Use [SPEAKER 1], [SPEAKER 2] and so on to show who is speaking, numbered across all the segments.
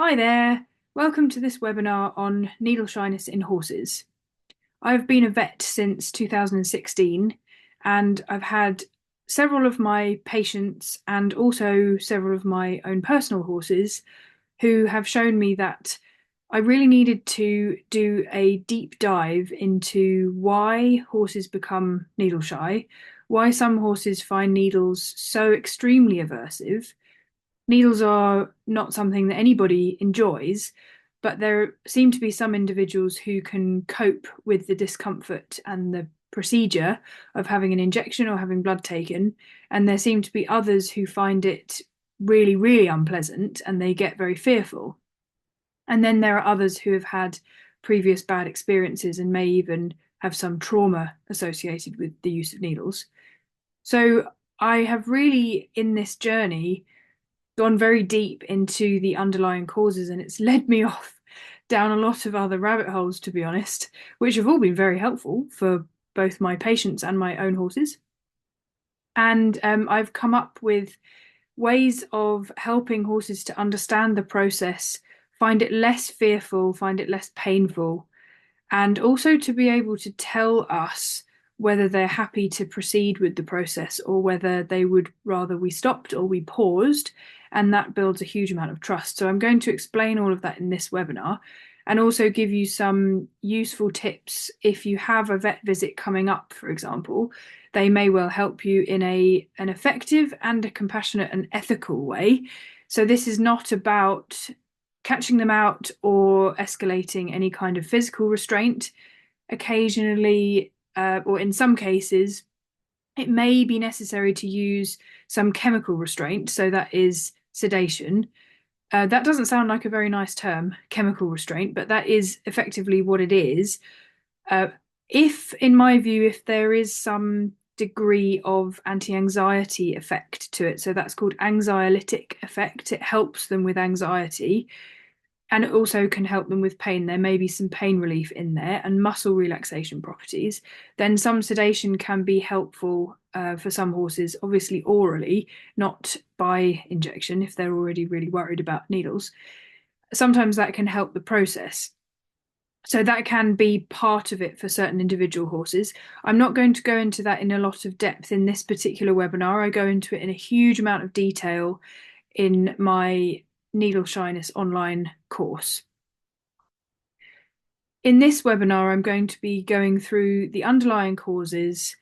[SPEAKER 1] Hi there, welcome to this webinar on needle shyness in horses. I've been a vet since 2016 and I've had several of my patients and also several of my own personal horses who have shown me that I really needed to do a deep dive into why horses become needle shy, why some horses find needles so extremely aversive. Needles are not something that anybody enjoys, but there seem to be some individuals who can cope with the discomfort and the procedure of having an injection or having blood taken. And there seem to be others who find it really, really unpleasant and they get very fearful. And then there are others who have had previous bad experiences and may even have some trauma associated with the use of needles. So I have really, in this journey, gone very deep into the underlying causes, and it's led me off down a lot of other rabbit holes, to be honest, which have all been very helpful for both my patients and my own horses. And I've come up with ways of helping horses to understand the process, find it less fearful, find it less painful, and also to be able to tell us whether they're happy to proceed with the process or whether they would rather we stopped or we paused. And that builds a huge amount of trust. So I'm going to explain all of that in this webinar and also give you some useful tips if you have a vet visit coming up, for example. They may well help you in an effective and a compassionate and ethical way. So this is not about catching them out or escalating any kind of physical restraint. Occasionally, or in some cases, it may be necessary to use some chemical restraint, so that is sedation. That doesn't sound like a very nice term, chemical restraint, but that is effectively what it is. Uh, if, in my view, if there is some degree of anti-anxiety effect to it, so that's called anxiolytic effect, it helps them with anxiety and it also can help them with pain. There may be some pain relief in there and muscle relaxation properties. Then some sedation can be helpful for some horses, obviously orally, not by injection if they're already really worried about needles. Sometimes that can help the process. So that can be part of it for certain individual horses. I'm not going to go into that in a lot of depth in this particular webinar. I go into it in a huge amount of detail in my needle shyness online course. In this webinar, I'm going to be going through the underlying causes,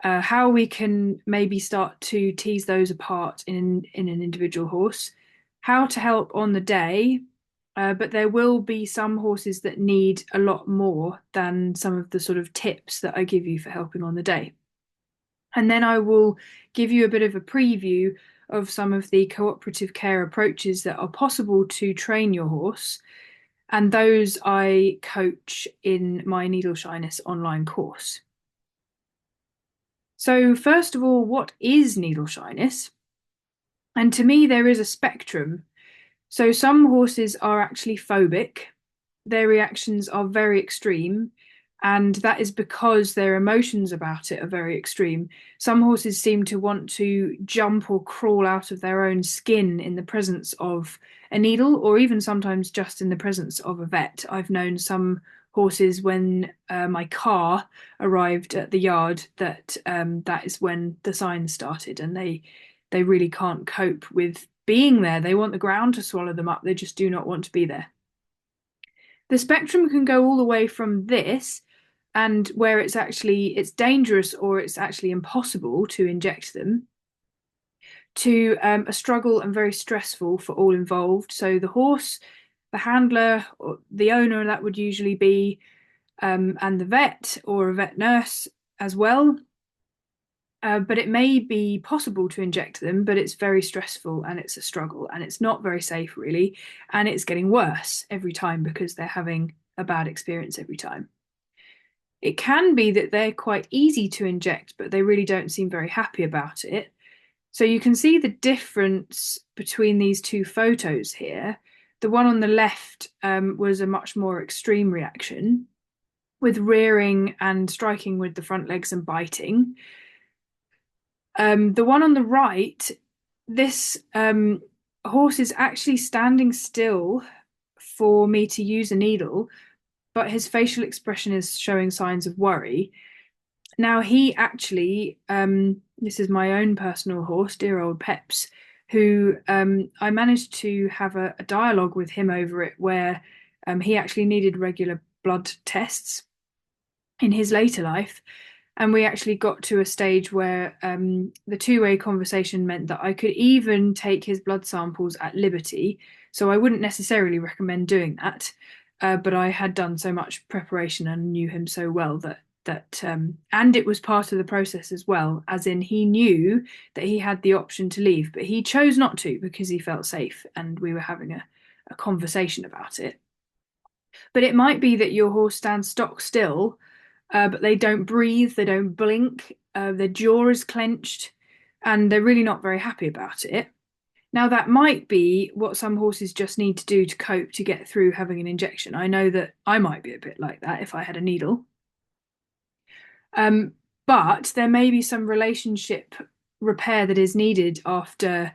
[SPEAKER 1] how we can maybe start to tease those apart in an individual horse, how to help on the day, but there will be some horses that need a lot more than some of the sort of tips that I give you for helping on the day. And then I will give you a bit of a preview of some of the cooperative care approaches that are possible to train your horse. And those I coach in my needle shyness online course. So, first of all, what is needle shyness? And to me, there is a spectrum. So, some horses are actually phobic, their reactions are very extreme, and that is because their emotions about it are very extreme. Some horses seem to want to jump or crawl out of their own skin in the presence of a needle, or even sometimes just in the presence of a vet. I've known some horses when my car arrived at the yard that is when the signs started, and they really can't cope with being there. They want the ground to swallow them up. They just do not want to be there. The spectrum can go all the way from this and where it's dangerous or it's actually impossible to inject them to a struggle and very stressful for all involved. So the horse, the handler, or the owner that would usually be, and the vet or a vet nurse as well. But it may be possible to inject them, but it's very stressful and it's a struggle and it's not very safe, really. And it's getting worse every time because they're having a bad experience every time. It can be that they're quite easy to inject, but they really don't seem very happy about it. So you can see the difference between these two photos here. The one on the left was a much more extreme reaction with rearing and striking with the front legs and biting. The one on the right, this horse is actually standing still for me to use a needle, but his facial expression is showing signs of worry. Now, he actually, this is my own personal horse, dear old Peps, who I managed to have a dialogue with him over it where he actually needed regular blood tests in his later life. And we actually got to a stage where the two-way conversation meant that I could even take his blood samples at liberty. So I wouldn't necessarily recommend doing that, but I had done so much preparation and knew him so well that and it was part of the process as well, as in he knew that he had the option to leave, but he chose not to because he felt safe and we were having a conversation about it. But it might be that your horse stands stock still, but they don't breathe, they don't blink, their jaw is clenched, and they're really not very happy about it. Now, that might be what some horses just need to do to cope to get through having an injection. I know that I might be a bit like that if I had a needle. Um, but there may be some relationship repair that is needed after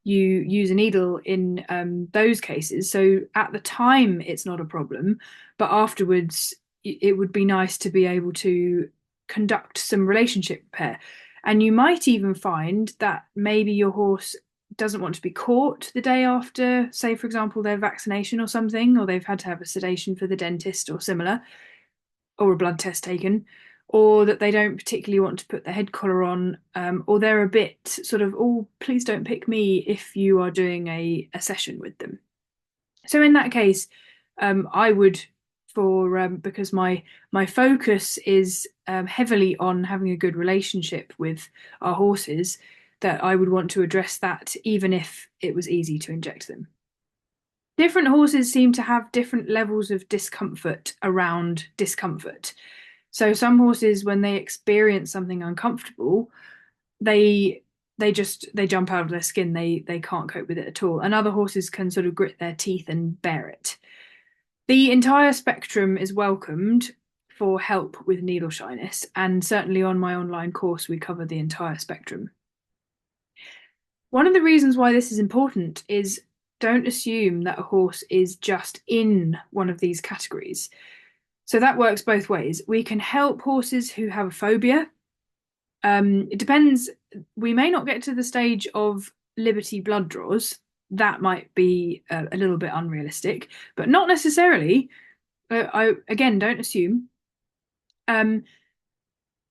[SPEAKER 1] you use a needle in those cases. So at the time, it's not a problem, but afterwards, it would be nice to be able to conduct some relationship repair. And you might even find that maybe your horse doesn't want to be caught the day after, say, for example, their vaccination or something, or they've had to have a sedation for the dentist or similar, or a blood test taken, or that they don't particularly want to put the head collar on, or they're a bit sort of, oh, please don't pick me if you are doing a session with them. So in that case, I would, for because my focus is heavily on having a good relationship with our horses, that I would want to address that even if it was easy to inject them. Different horses seem to have different levels of discomfort around discomfort. So some horses, when they experience something uncomfortable, they they jump out of their skin. They can't cope with it at all. And other horses can sort of grit their teeth and bear it. The entire spectrum is welcomed for help with needle shyness, and certainly on my online course we cover the entire spectrum. One of the reasons why this is important is don't assume that a horse is just in one of these categories. So that works both ways. We can help horses who have a phobia. It depends. We may not get to the stage of Liberty blood draws. That might be a little bit unrealistic, but not necessarily. I again don't assume. Um,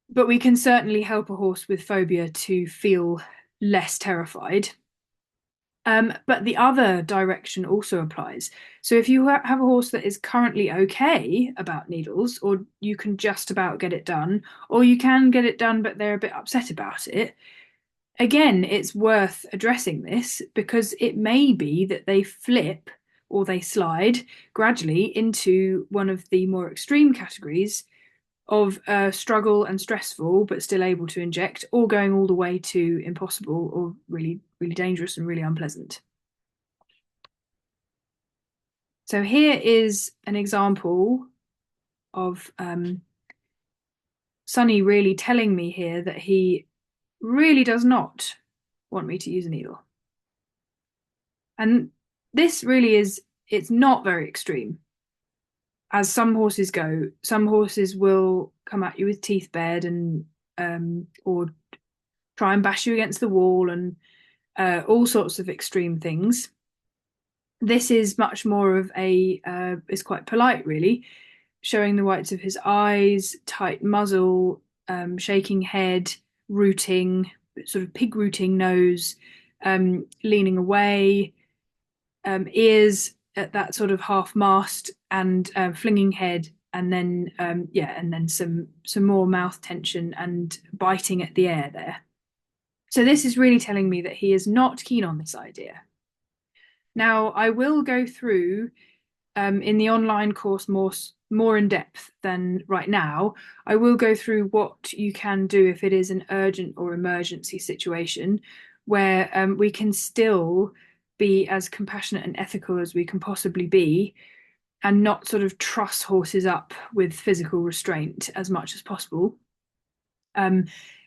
[SPEAKER 1] but we can certainly help a horse with phobia to feel less terrified. But the other direction also applies. So if you have a horse that is currently okay about needles, or you can just about get it done, or you can get it done, but they're a bit upset about it, again, it's worth addressing this because it may be that they flip or they slide gradually into one of the more extreme categories of struggle and stressful, but still able to inject, or going all the way to impossible or really, really dangerous and really unpleasant. So here is an example of Sonny really telling me here that he really does not want me to use a needle. And this really is, it's not very extreme. As some horses go, some horses will come at you with teeth bared and or try and bash you against the wall and all sorts of extreme things. This is much more of a is quite polite really, showing the whites of his eyes, tight muzzle, shaking head, rooting, sort of pig rooting nose, leaning away, ears at that sort of half mast, and flinging head, and then yeah, and then some more mouth tension and biting at the air there. So this is really telling me that he is not keen on this idea. Now, I will go through in the online course more in depth than right now. I will go through what you can do if it is an urgent or emergency situation where we can still be as compassionate and ethical as we can possibly be and not sort of truss horses up with physical restraint as much as possible. Um,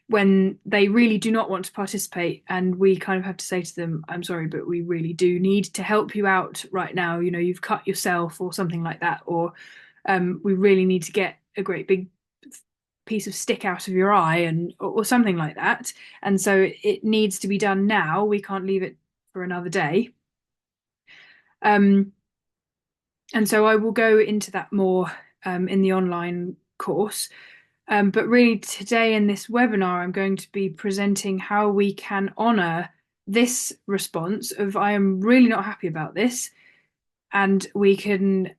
[SPEAKER 1] when they really do not want to participate, and we kind of have to say to them, I'm sorry, but we really do need to help you out right now. You know, you've cut yourself or something like that, or we really need to get a great big piece of stick out of your eye, and or something like that. And so it needs to be done now. We can't leave it for another day. Um, and so I will go into that more in the online course. But really, today in this webinar, I'm going to be presenting how we can honour this response of I am really not happy about this, and we can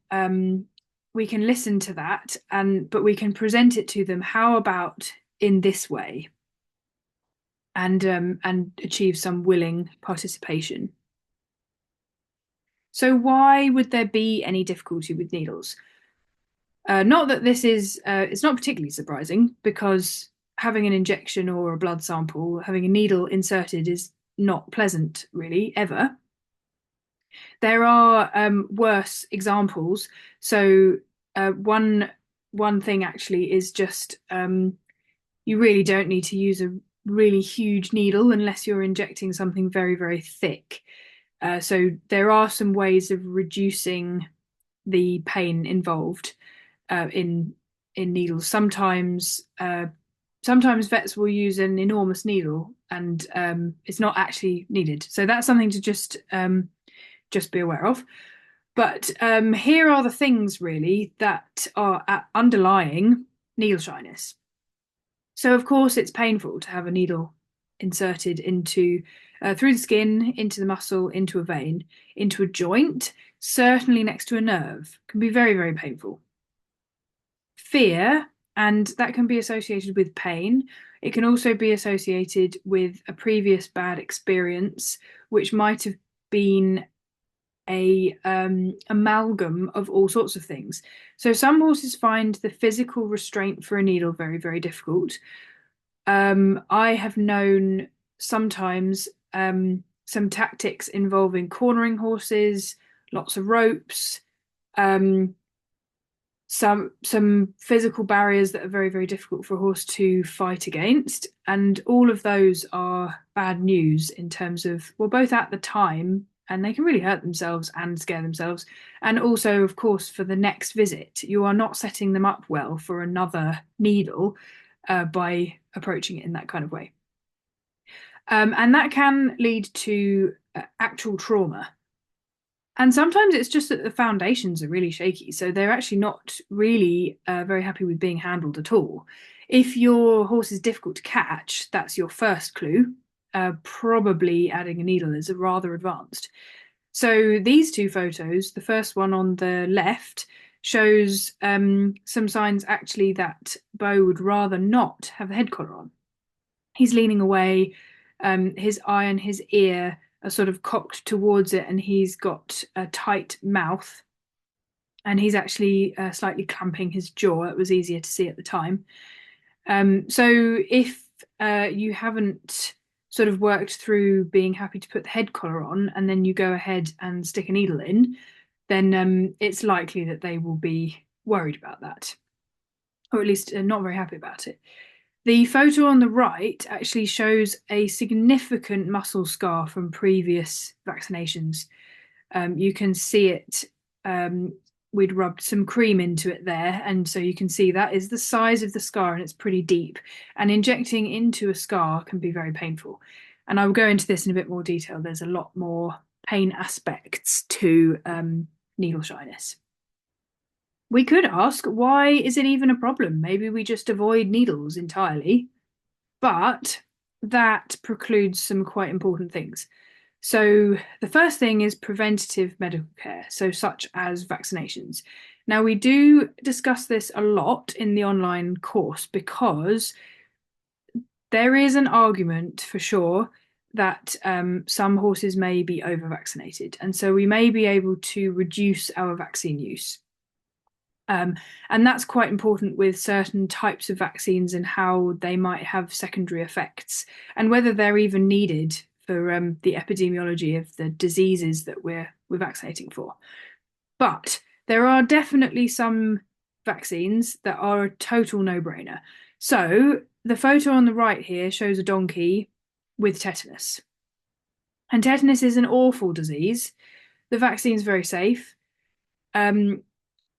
[SPEAKER 1] listen to that, and but we can present it to them. How about in this way, and achieve some willing participation. So why would there be any difficulty with needles? Not that this is, it's not particularly surprising because having an injection or a blood sample, having a needle inserted is not pleasant, really, ever. There are worse examples. So one thing actually is just you really don't need to use a really huge needle unless you're injecting something very, very thick. So there are some ways of reducing the pain involved in needles. Sometimes vets will use an enormous needle, and it's not actually needed. So that's something to just be aware of. But here are the things really that are underlying needle shyness. So of course it's painful to have a needle inserted into through the skin, into the muscle, into a vein, into a joint, certainly next to a nerve. Can be very, very painful. Fear, and that can be associated with pain. It can also be associated with a previous bad experience, which might have been a amalgam of all sorts of things. So some horses find the physical restraint for a needle very, very difficult. I have known sometimes some tactics involving cornering horses, lots of ropes, some physical barriers that are very, very difficult for a horse to fight against. And all of those are bad news in terms of, well, both at the time, and they can really hurt themselves and scare themselves. And also, of course, for the next visit, you are not setting them up well for another needle by approaching it in that kind of way. And that can lead to actual trauma. And sometimes it's just that the foundations are really shaky, so they're actually not really very happy with being handled at all. If your horse is difficult to catch, that's your first clue. Probably adding a needle is rather advanced. So these two photos, the first one on the left shows some signs actually that Bo would rather not have the head collar on. He's leaning away, his eye and his ear are sort of cocked towards it, and he's got a tight mouth, and he's actually slightly clamping his jaw. It was easier to see at the time. So if you haven't sort of worked through being happy to put the head collar on, and then you go ahead and stick a needle in, then it's likely that they will be worried about that, or at least not very happy about it. The photo on the right actually shows a significant muscle scar from previous vaccinations. You can see it, we'd rubbed some cream into it there, and so you can see that is the size of the scar, and it's pretty deep. And injecting into a scar can be very painful. And I will go into this in a bit more detail. There's a lot more pain aspects to needle shyness. We could ask, why is it even a problem? Maybe we just avoid needles entirely. But that precludes some quite important things. So the first thing is preventative medical care, so such as vaccinations. Now, we do discuss this a lot in the online course because there is an argument for sure that some horses may be over-vaccinated, and so we may be able to reduce our vaccine use. And that's quite important with certain types of vaccines and how they might have secondary effects, and whether they're even needed for the epidemiology of the diseases that we're vaccinating for. But there are definitely some vaccines that are a total no-brainer. So the photo on the right here shows a donkey with tetanus. And tetanus is an awful disease. The vaccine's very safe. Um,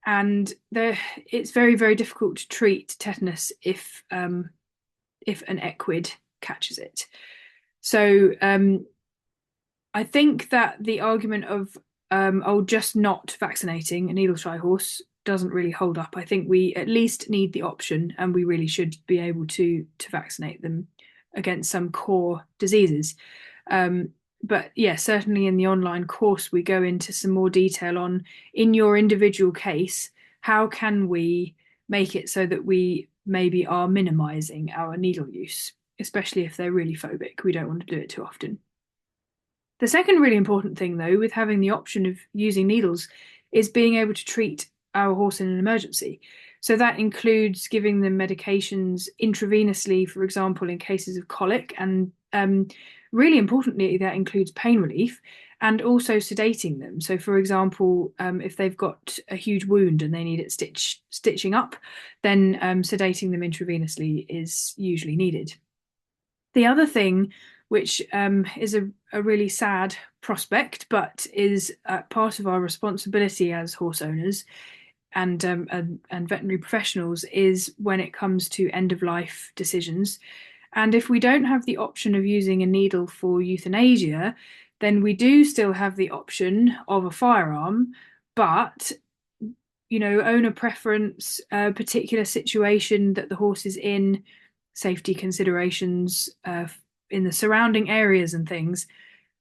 [SPEAKER 1] and it's very, very difficult to treat tetanus if an equid catches it. So I think that the argument of just not vaccinating a needle shy horse doesn't really hold up. I think we at least need the option, and we really should be able to vaccinate them against some core diseases. But yeah, certainly in the online course, we go into some more detail on, in your individual case, how can we make it so that we maybe are minimizing our needle use, especially if they're really phobic. We don't want to do it too often. The second really important thing, though, with having the option of using needles is being able to treat our horse in an emergency. So that includes giving them medications intravenously, for example, in cases of colic, and really importantly, that includes pain relief and also sedating them. So, for example, if they've got a huge wound and they need it stitching up, then sedating them intravenously is usually needed. The other thing, which is a really sad prospect, but is part of our responsibility as horse owners and veterinary professionals, is when it comes to end of life decisions. And if we don't have the option of using a needle for euthanasia, then we do still have the option of a firearm, but owner preference, a particular situation that the horse is in, safety considerations in the surrounding areas and things,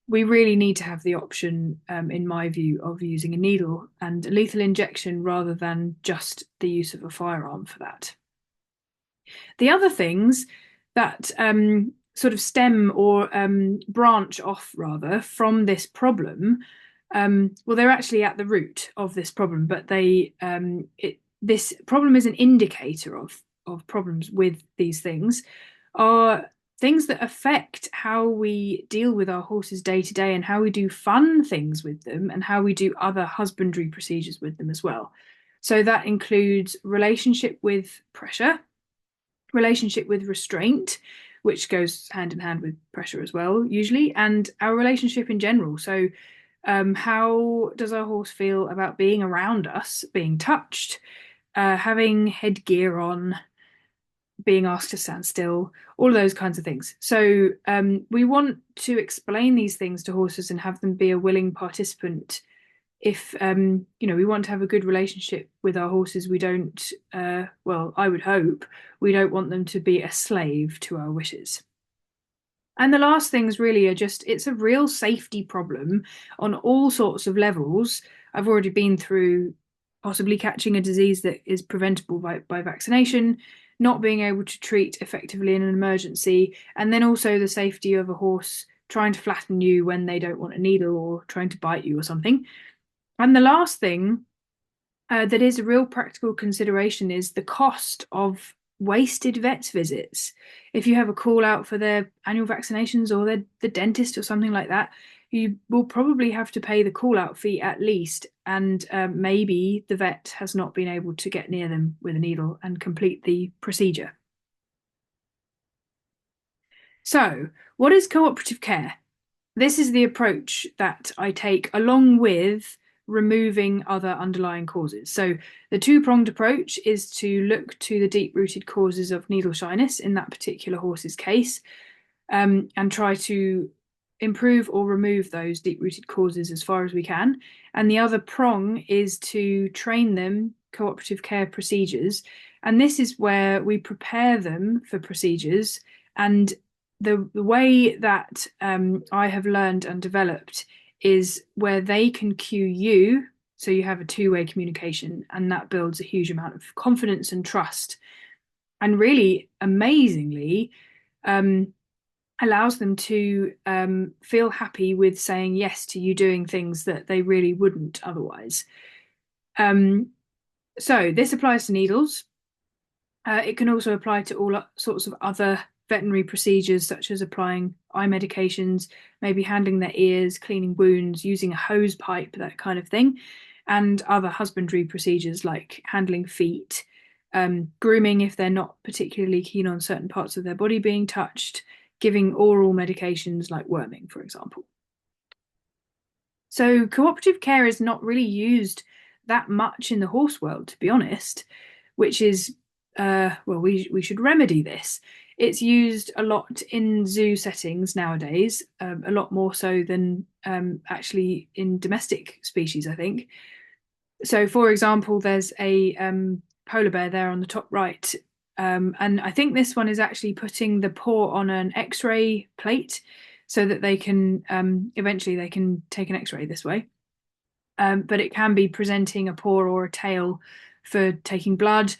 [SPEAKER 1] we really need to have the option, in my view, of using a needle and a lethal injection rather than just the use of a firearm for that. The other things that sort of stem or branch off rather from this problem, well, they're actually at the root of this problem, but this problem is an indicator of problems with these things, are things that affect how we deal with our horses day to day and how we do fun things with them and how we do other husbandry procedures with them as well. So that includes relationship with pressure, relationship with restraint, which goes hand in hand with pressure as well, usually, and our relationship in general. So how does our horse feel about being around us, being touched, having headgear on, being asked to stand still, all of those kinds of things. So we want to explain these things to horses and have them be a willing participant. If we want to have a good relationship with our horses, we don't, well, I would hope we don't want them to be a slave to our wishes. And the last things really are just, it's a real safety problem on all sorts of levels. I've already been through possibly catching a disease that is preventable by vaccination, not being able to treat effectively in an emergency, and then also the safety of a horse trying to flatten you when they don't want a needle or trying to bite you or something. And the last thing that is a real practical consideration is the cost of wasted vet visits. If you have a call out for their annual vaccinations or the dentist or something like that, you will probably have to pay the call out fee at least, and maybe the vet has not been able to get near them with a needle and complete the procedure. So, what is cooperative care? This is the approach that I take along with removing other underlying causes. So the two-pronged approach is to look to the deep-rooted causes of needle shyness in that particular horse's case, and try to improve or remove those deep-rooted causes as far as we can. And the other prong is to train them cooperative care procedures. And this is where we prepare them for procedures. And the way that I have learned and developed is where they can cue you. So you have a two-way communication, and that builds a huge amount of confidence and trust. And really amazingly, allows them to feel happy with saying yes to you doing things that they really wouldn't otherwise. So this applies to needles. It can also apply to all sorts of other veterinary procedures, such as applying eye medications, maybe handling their ears, cleaning wounds, using a hose pipe, that kind of thing, and other husbandry procedures like handling feet, grooming if they're not particularly keen on certain parts of their body being touched, giving oral medications like worming, for example. So cooperative care is not really used that much in the horse world, to be honest, which is well, we should remedy this. It's used a lot in zoo settings nowadays, a lot more so than actually in domestic species, I think. So, for example, there's a polar bear there on the top right, and I think this one is actually putting the paw on an X-ray plate so that they can eventually they can take an X-ray this way. But it can be presenting a paw or a tail for taking blood.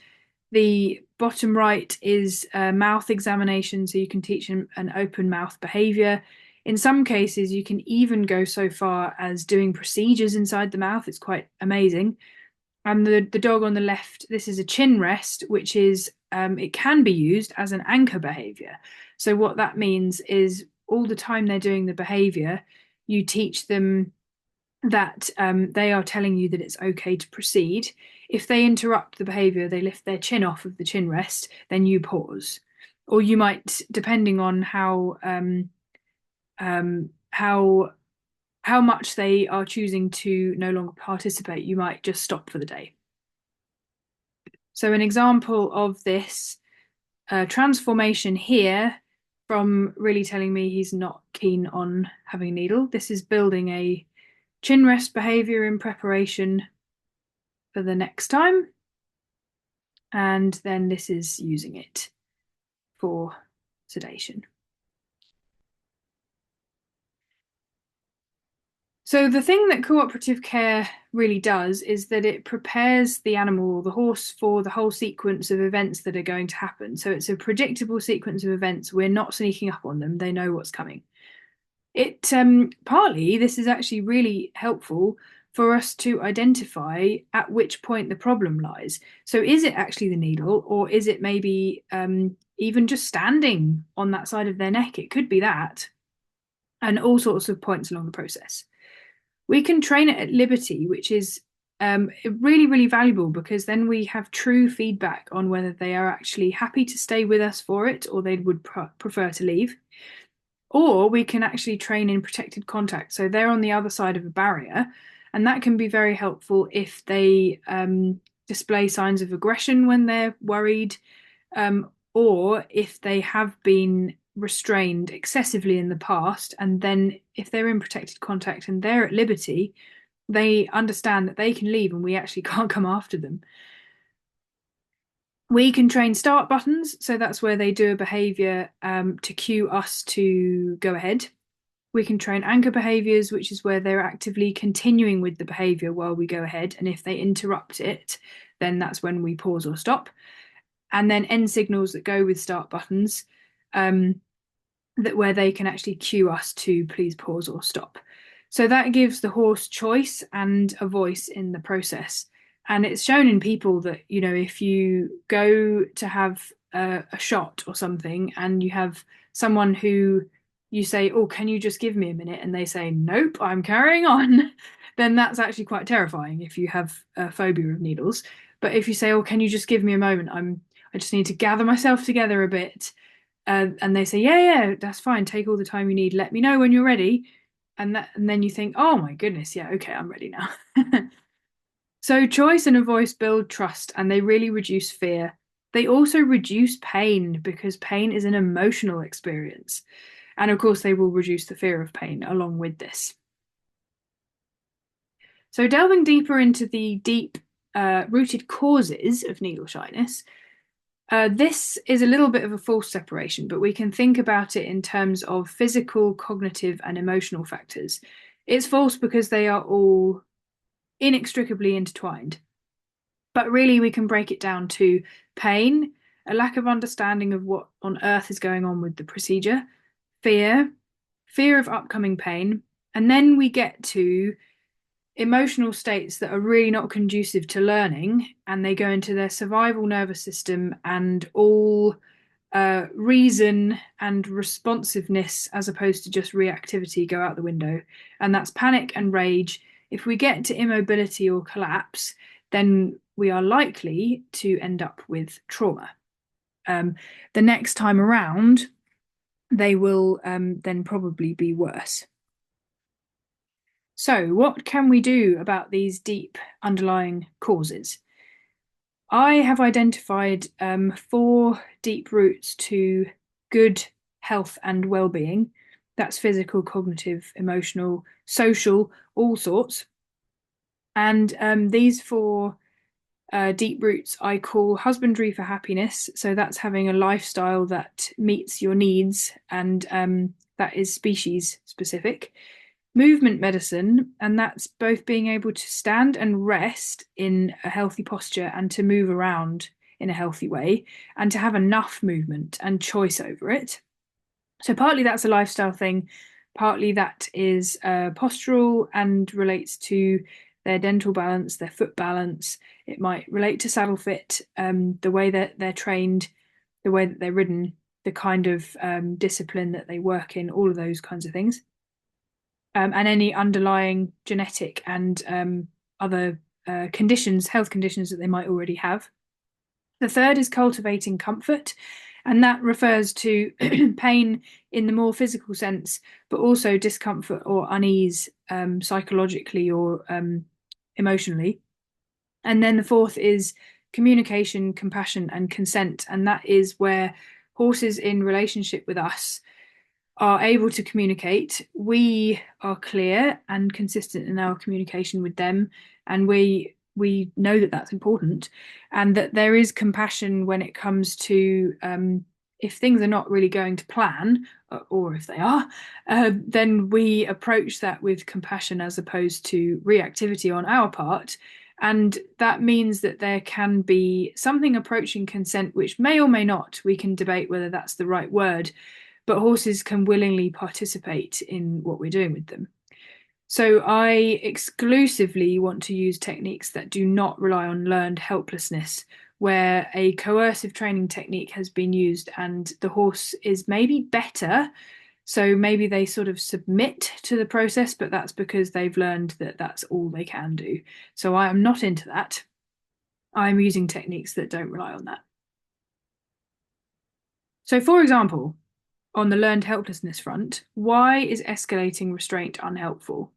[SPEAKER 1] The bottom right is a mouth examination, so you can teach an open mouth behavior. In some cases, you can even go so far as doing procedures inside the mouth. It's quite amazing. And the dog on the left, this is a chin rest, which is it can be used as an anchor behavior. So what that means is all the time they're doing the behavior, you teach them that they are telling you that it's okay to proceed. If they interrupt the behavior, they lift their chin off of the chin rest, then you pause. Or you might, depending on how much they are choosing to no longer participate, you might just stop for the day. So an example of this transformation here from really telling me he's not keen on having a needle. This is building a chin rest behavior in preparation for the next time. And then this is using it for sedation. So the thing that cooperative care really does is that it prepares the animal or the horse for the whole sequence of events that are going to happen. So it's a predictable sequence of events. We're not sneaking up on them. They know what's coming. It partly this is actually really helpful for us to identify at which point the problem lies. So is it actually the needle, or is it maybe even just standing on that side of their neck? It could be that, and all sorts of points along the process. We can train it at liberty, which is really, really valuable because then we have true feedback on whether they are actually happy to stay with us for it or they would prefer to leave. Or we can actually train in protected contact. So they're on the other side of a barrier, and that can be very helpful if they display signs of aggression when they're worried, or if they have been restrained excessively in the past. And then if they're in protected contact and they're at liberty, they understand that they can leave and we actually can't come after them. We can train start buttons, so that's where they do a behavior to cue us to go ahead. We can train anchor behaviors, which is where they're actively continuing with the behavior while we go ahead. And if they interrupt it, then that's when we pause or stop. And then end signals that go with start buttons, that where they can actually cue us to please pause or stop. So that gives the horse choice and a voice in the process. And it's shown in people that, you know, if you go to have a shot or something and you have someone who you say, oh, can you just give me a minute? And they say, nope, I'm carrying on. Then that's actually quite terrifying if you have a phobia of needles. But if you say, oh, can you just give me a moment? I just need to gather myself together a bit. And they say, yeah, that's fine. Take all the time you need. Let me know when you're ready. And then you think, oh my goodness, yeah, okay, I'm ready now. So choice and a voice build trust, and they really reduce fear. They also reduce pain because pain is an emotional experience. And of course, they will reduce the fear of pain along with this. So delving deeper into the deep rooted causes of needle shyness, this is a little bit of a false separation, but we can think about it in terms of physical, cognitive, and emotional factors. It's false because they are all inextricably intertwined. But really, we can break it down to pain, a lack of understanding of what on earth is going on with the procedure, fear, fear of upcoming pain, and then we get to emotional states that are really not conducive to learning, and they go into their survival nervous system, and all reason and responsiveness, as opposed to just reactivity, go out the window. And that's panic and rage. If we get to immobility or collapse, then we are likely to end up with trauma. The next time around, they will then probably be worse. So, what can we do about these deep underlying causes? I have identified 4 deep roots to good health and well-being. That's physical, cognitive, emotional, social, all sorts. And these 4 deep roots I call husbandry for happiness. So that's having a lifestyle that meets your needs, and that is species specific. Movement medicine, and that's both being able to stand and rest in a healthy posture and to move around in a healthy way and to have enough movement and choice over it. So partly that's a lifestyle thing, partly that is postural and relates to their dental balance, their foot balance. It might relate to saddle fit, the way that they're trained, the way that they're ridden, the kind of discipline that they work in, all of those kinds of things. And any underlying genetic and other conditions, health conditions that they might already have. The third is cultivating comfort, and that refers to pain in the more physical sense, but also discomfort or unease psychologically or emotionally. And then the fourth is communication, compassion, and consent, and that is where horses in relationship with us are able to communicate. We are clear and consistent in our communication with them, and we know that that's important, and that there is compassion when it comes to if things are not really going to plan, or if they are, then we approach that with compassion as opposed to reactivity on our part. And that means that there can be something approaching consent, which may or may not, we can debate whether that's the right word, but horses can willingly participate in what we're doing with them. So I exclusively want to use techniques that do not rely on learned helplessness, where a coercive training technique has been used and the horse is maybe better. So maybe they sort of submit to the process, but that's because they've learned that that's all they can do. So I am not into that. I'm using techniques that don't rely on that. So, for example, on the learned helplessness front, why is escalating restraint unhelpful?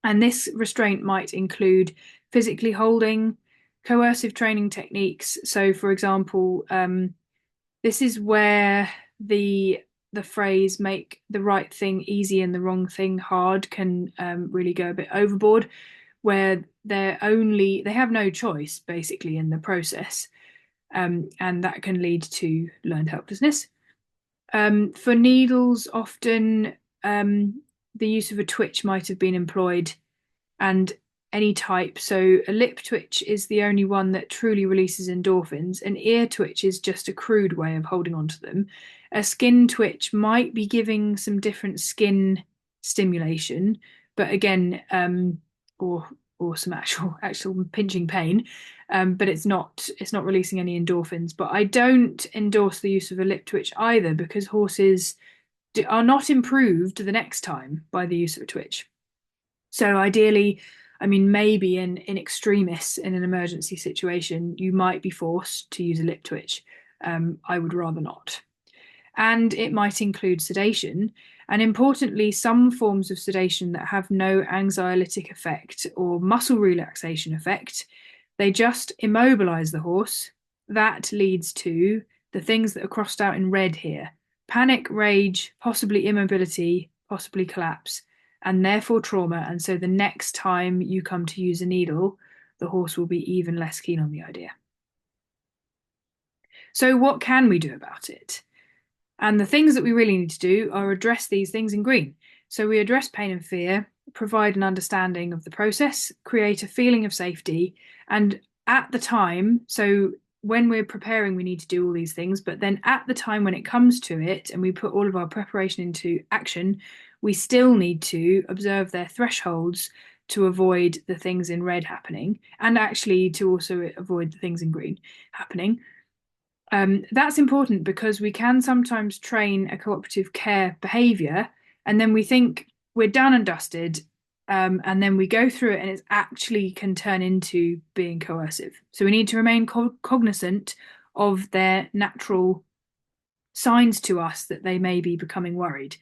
[SPEAKER 1] And this restraint might include physically holding, coercive training techniques. So, for example, this is where the phrase "make the right thing easy and the wrong thing hard" can really go a bit overboard, where they have no choice basically in the process, and that can lead to learned helplessness. For needles, often the use of a twitch might have been employed, and any type. So a lip twitch is the only one that truly releases endorphins. An ear twitch is just a crude way of holding on to them. A skin twitch might be giving some different skin stimulation, but again, or some actual pinching pain, but it's not releasing any endorphins. But I don't endorse the use of a lip twitch either, because horses are not improved the next time by the use of a twitch. So ideally, I mean, maybe in extremis, in an emergency situation, you might be forced to use a lip twitch. I would rather not. And it might include sedation. And importantly, some forms of sedation that have no anxiolytic effect or muscle relaxation effect, they just immobilize the horse. That leads to the things that are crossed out in red here: panic, rage, possibly immobility, possibly collapse, and therefore trauma. And so the next time you come to use a needle, the horse will be even less keen on the idea. So, what can we do about it? And the things that we really need to do are address these things in green. So, we address pain and fear, provide an understanding of the process, create a feeling of safety, and at the time, so when we're preparing, we need to do all these things, but then at the time when it comes to it and we put all of our preparation into action, we still need to observe their thresholds to avoid the things in red happening, and actually to also avoid the things in green happening. That's important because we can sometimes train a cooperative care behaviour, and then we think we're done and dusted, And then we go through it, and it actually can turn into being coercive. So we need to remain cognizant of their natural signs to us that they may be becoming worried.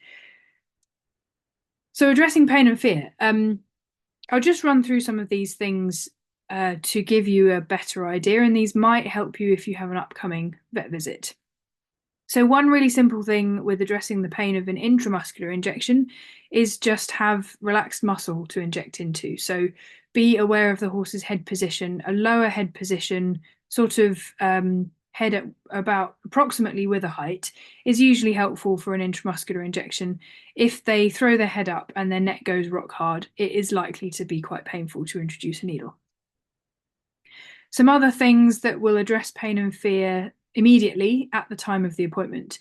[SPEAKER 1] So addressing pain and fear. I'll just run through some of these things to give you a better idea, and these might help you if you have an upcoming vet visit. So one really simple thing with addressing the pain of an intramuscular injection is just have relaxed muscle to inject into. So be aware of the horse's head position, a lower head position, sort of head at about approximately with a height is usually helpful for an intramuscular injection. If they throw their head up and their neck goes rock hard, it is likely to be quite painful to introduce a needle. Some other things that will address pain and fear immediately at the time of the appointment.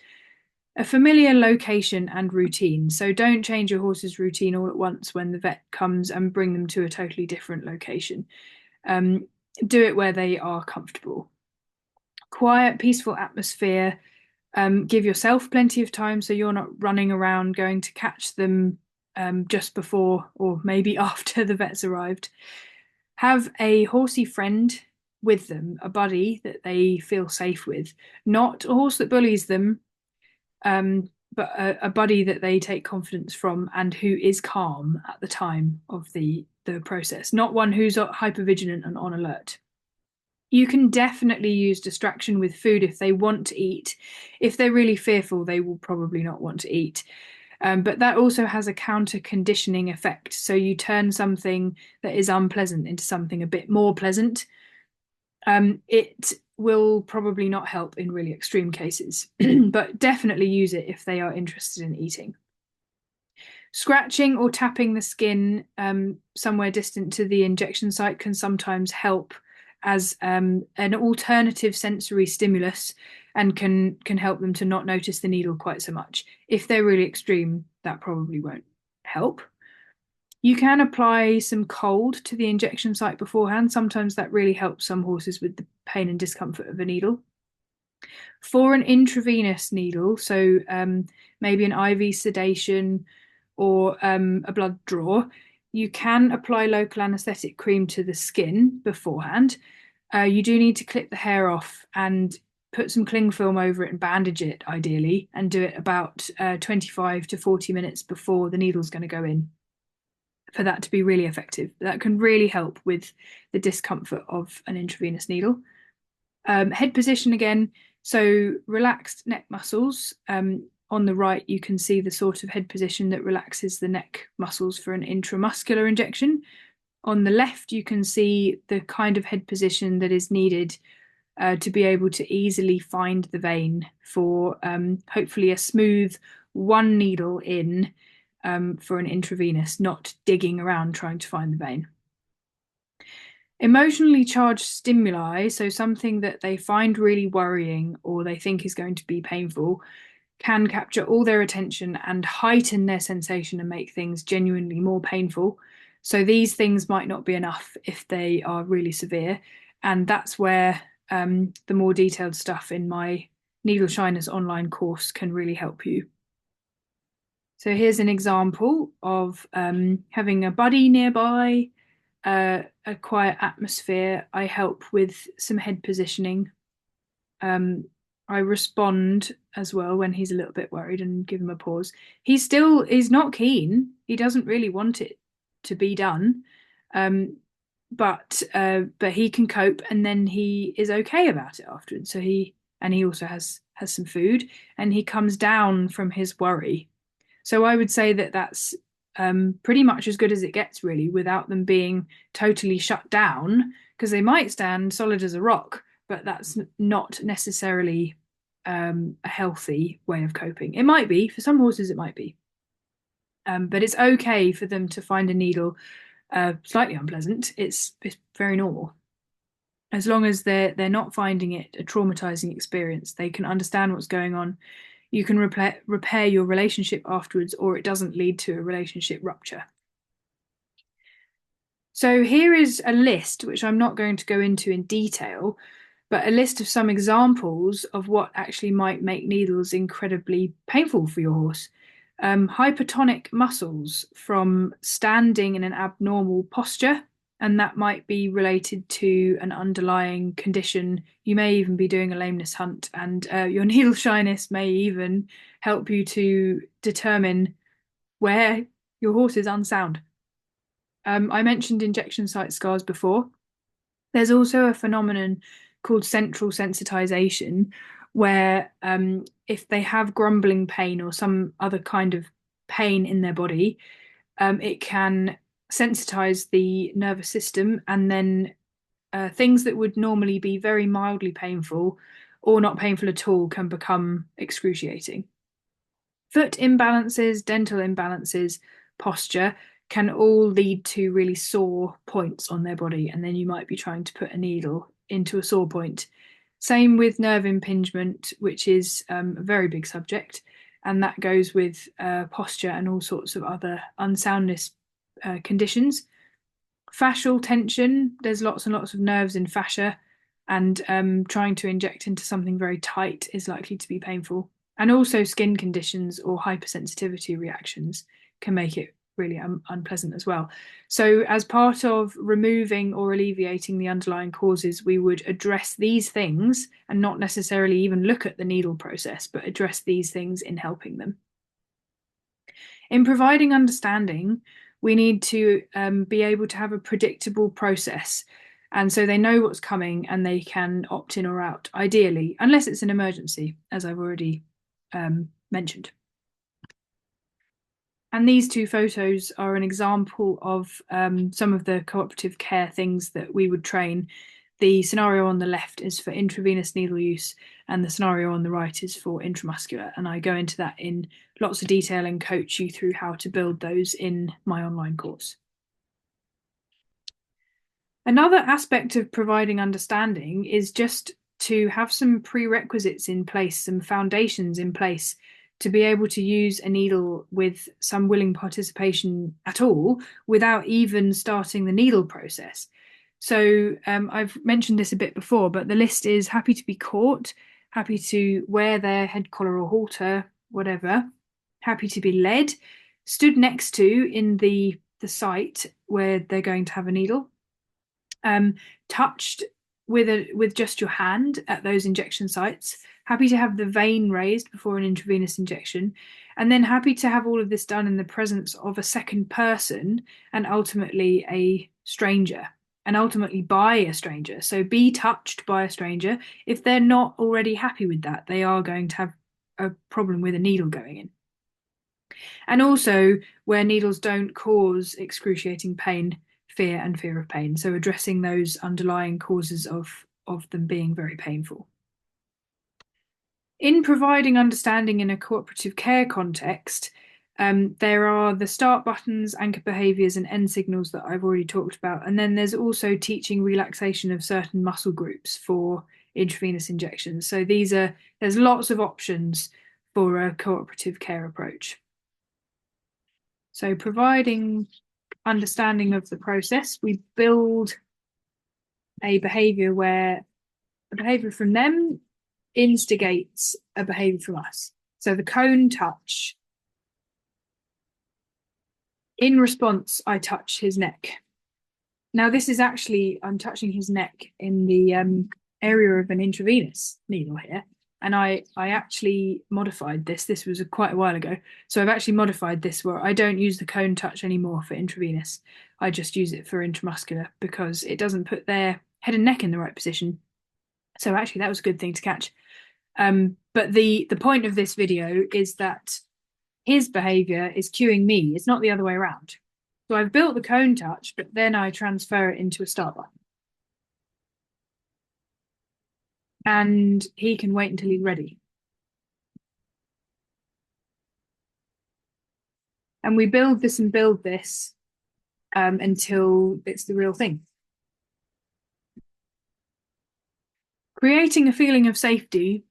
[SPEAKER 1] A familiar location and routine. So don't change your horse's routine all at once when the vet comes and bring them to a totally different location. Do it where they are comfortable. Quiet, peaceful atmosphere. Give yourself plenty of time so you're not running around going to catch them just before or maybe after the vet's arrived. Have a horsey friend with them, a buddy that they feel safe with, not a horse that bullies them, but a buddy that they take confidence from and who is calm at the time of the process, not one who's hypervigilant and on alert. You can definitely use distraction with food if they want to eat. If they're really fearful, they will probably not want to eat. But that also has a counter conditioning effect. So you turn something that is unpleasant into something a bit more pleasant. It will probably not help in really extreme cases, but definitely use it if they are interested in eating. Scratching or tapping the skin somewhere distant to the injection site can sometimes help as an alternative sensory stimulus and can help them to not notice the needle quite so much. If they're really extreme, that probably won't help. You can apply some cold to the injection site beforehand. Sometimes that really helps some horses with the pain and discomfort of a needle. For an intravenous needle, so maybe an IV sedation or a blood draw, you can apply local anaesthetic cream to the skin beforehand. You do need to clip the hair off and put some cling film over it and bandage it ideally, and do it about 25 to 40 minutes before the needle's going to go in for that to be really effective. That can really help with the discomfort of an intravenous needle. Head position again, so relaxed neck muscles. On the right, you can see the sort of head position that relaxes the neck muscles for an intramuscular injection. On the left, you can see the kind of head position that is needed to be able to easily find the vein for hopefully a smooth one needle in for an intravenous, not digging around trying to find the vein. Emotionally charged stimuli, so something that they find really worrying or they think is going to be painful, can capture all their attention and heighten their sensation and make things genuinely more painful. So these things might not be enough if they are really severe. And that's where the more detailed stuff in my Needle Shyness online course can really help you. So here's an example of having a buddy nearby, a quiet atmosphere. I help with some head positioning. I respond as well when he's a little bit worried and give him a pause. He still is not keen. He doesn't really want it to be done. But he can cope, and then he is okay about it afterwards. So he also has some food, and he comes down from his worry. So I would say that that's pretty much as good as it gets, really, without them being totally shut down, because they might stand solid as a rock, but that's not necessarily a healthy way of coping. It might be, for some horses, it might be. But it's okay for them to find a needle slightly unpleasant. It's very normal. As long as they're not finding it a traumatizing experience, they can understand what's going on. You can repair your relationship afterwards, or it doesn't lead to a relationship rupture. So here is a list, which I'm not going to go into in detail, but a list of some examples of what actually might make needles incredibly painful for your horse. hypertonic muscles from standing in an abnormal posture, and that might be related to an underlying condition. You may even be doing a lameness hunt, and your needle shyness may even help you to determine where your horse is unsound. I mentioned injection site scars before. There's also a phenomenon called central sensitization, where if they have grumbling pain or some other kind of pain in their body, it can sensitize the nervous system, and then things that would normally be very mildly painful or not painful at all can become excruciating. Foot imbalances, dental imbalances, posture can all lead to really sore points on their body, and then you might be trying to put a needle into a sore point. Same with nerve impingement, which is a very big subject, and that goes with posture and all sorts of other unsoundness conditions. Fascial tension, there's lots and lots of nerves in fascia, and trying to inject into something very tight is likely to be painful. And also skin conditions or hypersensitivity reactions can make it really unpleasant as well. So as part of removing or alleviating the underlying causes, we would address these things and not necessarily even look at the needle process, but address these things in helping them. In providing understanding, we need to be able to have a predictable process. And so they know what's coming and they can opt in or out, ideally, unless it's an emergency, as I've already mentioned. And these two photos are an example of some of the cooperative care things that we would train. The scenario on the left is for intravenous needle use, and the scenario on the right is for intramuscular. And I go into that in lots of detail and coach you through how to build those in my online course. Another aspect of providing understanding is just to have some prerequisites in place, some foundations in place to be able to use a needle with some willing participation at all without even starting the needle process. So I've mentioned this a bit before, but the list is happy to be caught, happy to wear their head collar or halter, whatever, happy to be led, stood next to in the site where they're going to have a needle, touched with just your hand at those injection sites, happy to have the vein raised before an intravenous injection, and then happy to have all of this done in the presence of a second person and ultimately a stranger, and ultimately by a stranger. So be touched by a stranger. If they're not already happy with that, they are going to have a problem with a needle going in. And also where needles don't cause excruciating pain, fear and fear of pain. So addressing those underlying causes of them being very painful. In providing understanding in a cooperative care context, there are the start buttons, anchor behaviors, and end signals that I've already talked about. And then there's also teaching relaxation of certain muscle groups for intravenous injections. So there's lots of options for a cooperative care approach. So providing understanding of the process, we build a behavior where a behavior from them instigates a behavior from us. So the cone touch. In response, I touch his neck. Now this is actually, I'm touching his neck in the area of an intravenous needle here. And I actually modified this. This was quite a while ago. So I've actually modified this where I don't use the cone touch anymore for intravenous. I just use it for intramuscular because it doesn't put their head and neck in the right position. So actually that was a good thing to catch. But the point of this video is that his behavior is cueing me. It's not the other way around. So I've built the cone touch, but then I transfer it into a start button. And he can wait until he's ready. And we build this and build this until it's the real thing. Creating a feeling of safety.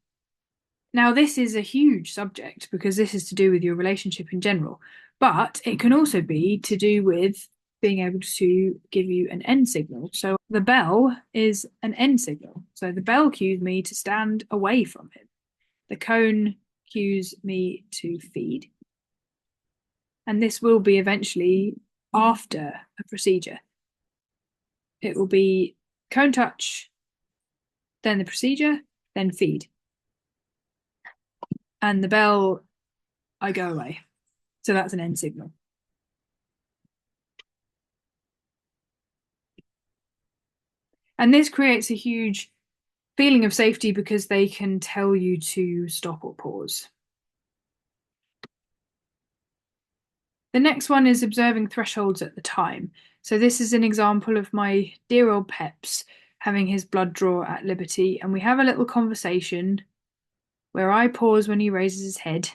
[SPEAKER 1] Now, this is a huge subject because this is to do with your relationship in general, but it can also be to do with being able to give you an end signal. So the bell is an end signal. So the bell cues me to stand away from him. The cone cues me to feed. And this will be eventually after a procedure. It will be cone touch, then the procedure, then feed. And the bell, I go away. So that's an end signal. And this creates a huge feeling of safety because they can tell you to stop or pause. The next one is observing thresholds at the time. So this is an example of my dear old Peps having his blood draw at Liberty, and we have a little conversation where I pause when he raises his head.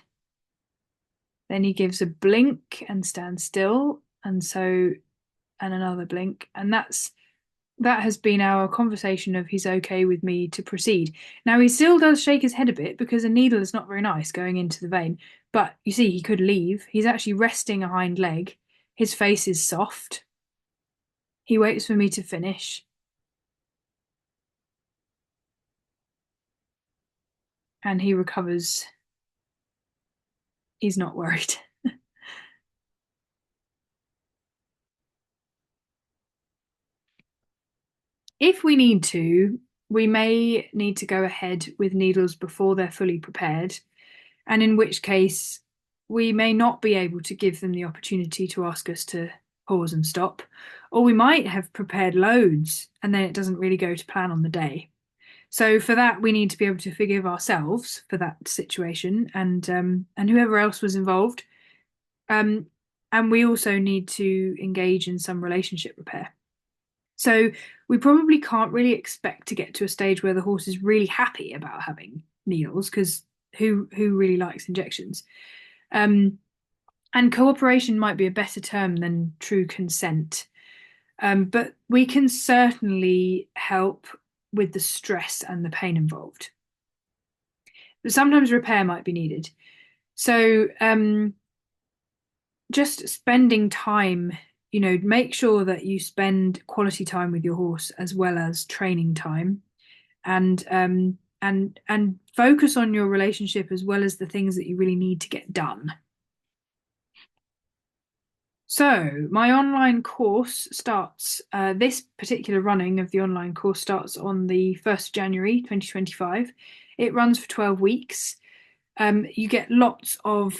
[SPEAKER 1] Then he gives a blink and stands still, and another blink, and that has been our conversation of he's okay with me to proceed. Now he still does shake his head a bit because a needle is not very nice going into the vein, but you see he could leave. He's actually resting a hind leg. His face is soft. He waits for me to finish. And he recovers. He's not worried. If we need to, we may need to go ahead with needles before they're fully prepared, and in which case we may not be able to give them the opportunity to ask us to pause and stop, or we might have prepared loads and then it doesn't really go to plan on the day. So for that, we need to be able to forgive ourselves for that situation and whoever else was involved. Um, and we also need to engage in some relationship repair. So we probably can't really expect to get to a stage where the horse is really happy about having needles because who really likes injections? Um, and cooperation might be a better term than true consent. But we can certainly help with the stress and the pain involved. But sometimes repair might be needed. So just spending time, make sure that you spend quality time with your horse as well as training time, and focus on your relationship as well as the things that you really need to get done. So my online course starts, this particular running of the online course starts on the 1st of January 2025. It runs for 12 weeks. You get lots of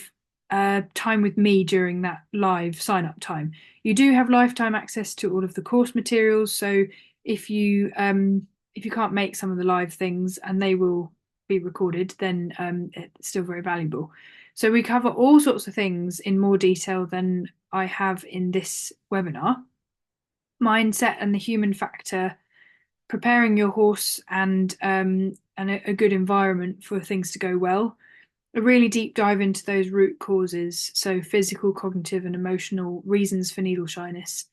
[SPEAKER 1] time with me during that live sign up time. You do have lifetime access to all of the course materials. So if you can't make some of the live things and they will be recorded, then it's still very valuable. So we cover all sorts of things in more detail than I have in this webinar. Mindset and the human factor, preparing your horse and a good environment for things to go well. A really deep dive into those root causes, so physical, cognitive, and emotional reasons for needle shyness.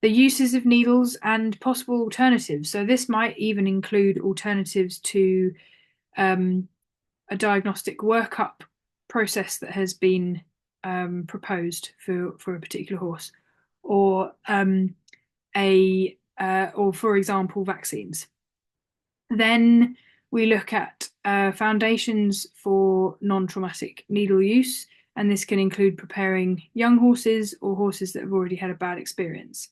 [SPEAKER 1] The uses of needles and possible alternatives. So this might even include alternatives to a diagnostic workup process that has been proposed for a particular horse, or or for example, vaccines. Then we look at foundations for non-traumatic needle use, and this can include preparing young horses or horses that have already had a bad experience.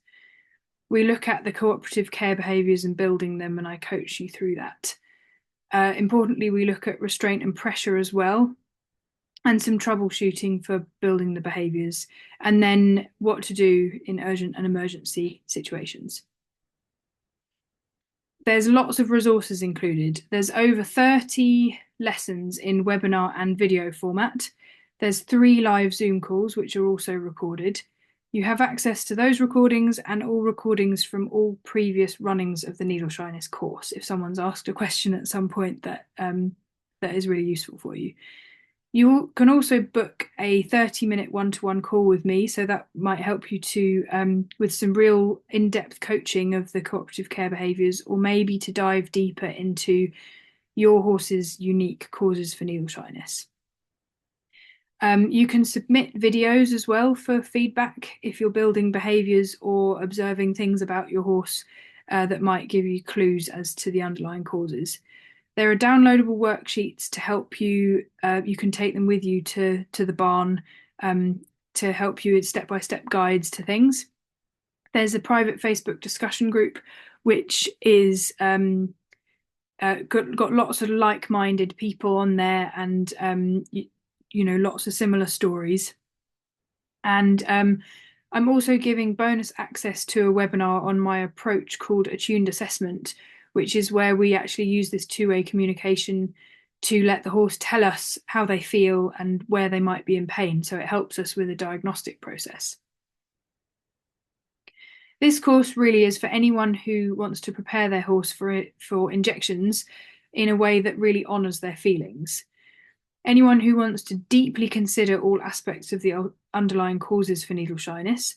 [SPEAKER 1] We look at the cooperative care behaviours and building them, and I coach you through that. Importantly, we look at restraint and pressure as well, and some troubleshooting for building the behaviours, and then what to do in urgent and emergency situations. There's lots of resources included. There's over 30 lessons in webinar and video format. There's 3 live Zoom calls, which are also recorded. You have access to those recordings and all recordings from all previous runnings of the Needle Shyness course, if someone's asked a question at some point that is really useful for you. You can also book a 30-minute one-to-one call with me, so that might help you to with some real in-depth coaching of the cooperative care behaviours, or maybe to dive deeper into your horse's unique causes for needle shyness. You can submit videos as well for feedback if you're building behaviours or observing things about your horse that might give you clues as to the underlying causes. There are downloadable worksheets to help you. You can take them with you to the barn to help you with step-by-step guides to things. There's a private Facebook discussion group, which is got lots of like-minded people on there, and lots of similar stories. And I'm also giving bonus access to a webinar on my approach called Attuned Assessment, which is where we actually use this two-way communication to let the horse tell us how they feel and where they might be in pain. So it helps us with a diagnostic process. This course really is for anyone who wants to prepare their horse for injections in a way that really honours their feelings. Anyone who wants to deeply consider all aspects of the underlying causes for needle shyness.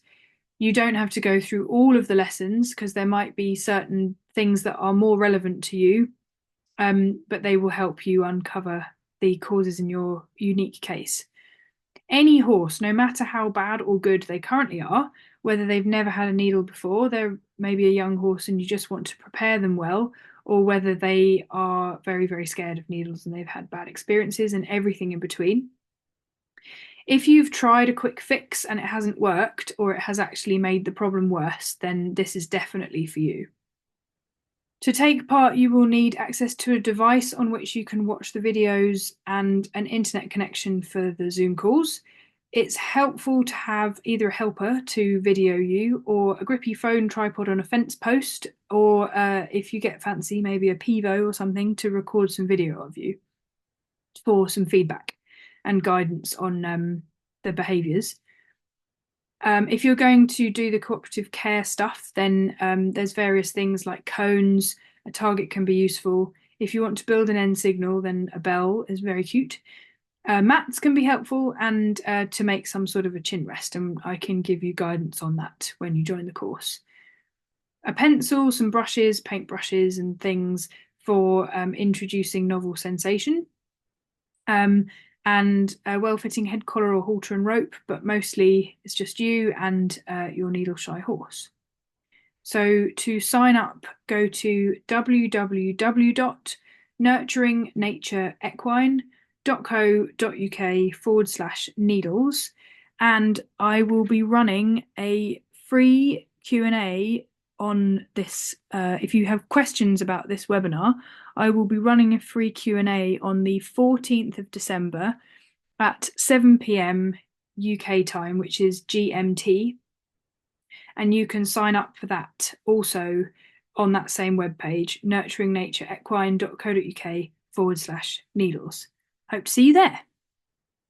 [SPEAKER 1] You don't have to go through all of the lessons because there might be certain things that are more relevant to you, but they will help you uncover the causes in your unique case. Any horse, no matter how bad or good they currently are, whether they've never had a needle before, they're maybe a young horse and you just want to prepare them well, or whether they are very, very scared of needles and they've had bad experiences and everything in between. If you've tried a quick fix and it hasn't worked, or it has actually made the problem worse, then this is definitely for you. To take part, you will need access to a device on which you can watch the videos and an internet connection for the Zoom calls. It's helpful to have either a helper to video you or a grippy phone tripod on a fence post, or if you get fancy, maybe a Pivo or something to record some video of you for some feedback and guidance on the behaviours. If you're going to do the cooperative care stuff, then there's various things like cones. A target can be useful. If you want to build an end signal, then a bell is very cute. Mats can be helpful, and to make some sort of a chin rest, and I can give you guidance on that when you join the course. A pencil, some brushes, paint brushes and things for introducing novel sensation. And a well-fitting head collar or halter and rope, but mostly it's just you and your needle shy horse. So to sign up, go to www.nurturingnatureequine.co.uk/needles, and I will be running a free Q&A on this. If you have questions about this webinar, I will be running a free Q&A on the 14th of December at 7 p.m. UK time, which is GMT. And you can sign up for that also on that same webpage, nurturingnatureequine.co.uk/needles. Hope to see you there.